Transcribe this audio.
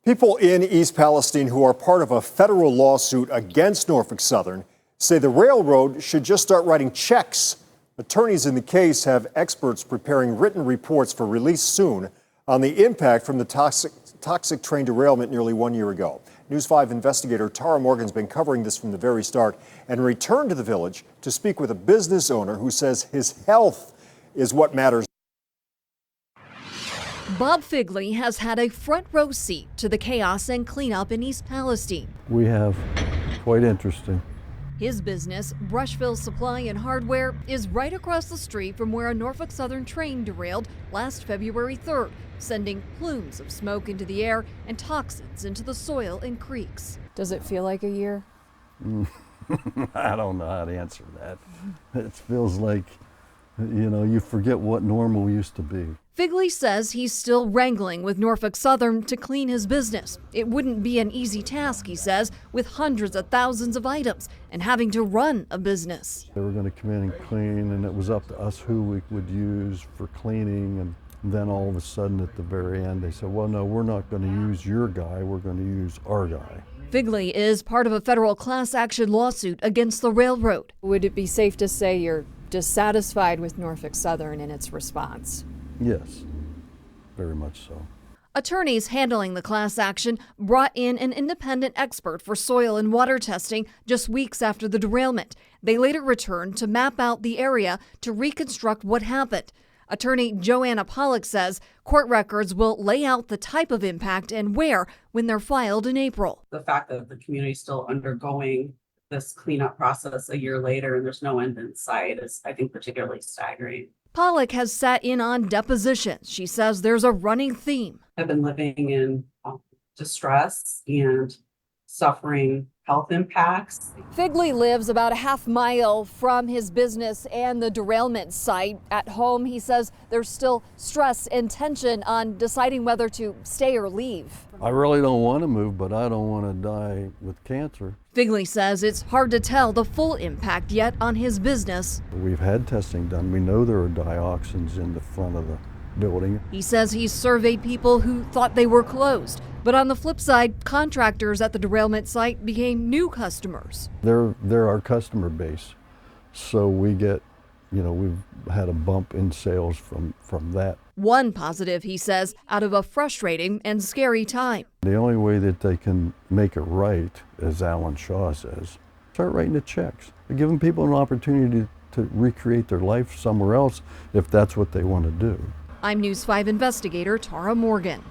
People in East Palestine who are part of a federal lawsuit against Norfolk Southern say the railroad should just start writing checks. Attorneys in the case have experts preparing written reports for release soon on the impact from the toxic train derailment nearly 1 year ago. News 5 investigator Tara Morgan's been covering this from the very start and returned to the village to speak with a business owner who says his health is what matters. Bob Figley has had a front row seat to the chaos and cleanup in East Palestine. We have quite interesting. His business, Brushville Supply and Hardware, is right across the street from where a Norfolk Southern train derailed last February 3rd, sending plumes of smoke into the air and toxins into the soil and creeks. Does it feel like a year? I don't know how to answer that. It feels like, you forget what normal used to be. Figley says he's still wrangling with Norfolk Southern to clean his business. It wouldn't be an easy task, he says, with hundreds of thousands of items and having to run a business. They were going to come in and clean, and it was up to us who we would use for cleaning. And then all of a sudden at the very end, they said, well, no, we're not going to use your guy, we're going to use our guy. Figley is part of a federal class action lawsuit against the railroad. Would it be safe to say you're dissatisfied with Norfolk Southern and its response? Yes, very much so. Attorneys handling the class action brought in an independent expert for soil and water testing just weeks after the derailment. They later returned to map out the area to reconstruct what happened. Attorney Joanna Pollock says court records will lay out the type of impact and where when they're filed in April. The fact that the community is still undergoing this cleanup process a year later and there's no end in sight is, I think, particularly staggering. Pollock has sat in on depositions. She says there's a running theme. I've been living in distress and suffering health impacts. Figley lives about a half mile from his business and the derailment site. At home, he says there's still stress and tension on deciding whether to stay or leave. I really don't want to move, but I don't want to die with cancer. Figley says it's hard to tell the full impact yet on his business. We've had testing done. We know there are dioxins in the front of the building. He says he's surveyed people who thought they were closed. But on the flip side, contractors at the derailment site became new customers. They're our customer base. So we get, we've had a bump in sales from that. One positive, he says, out of a frustrating and scary time. The only way that they can make it right, as Alan Shaw says, start writing the checks. They're giving people an opportunity to recreate their life somewhere else if that's what they want to do. I'm News 5 investigator Tara Morgan.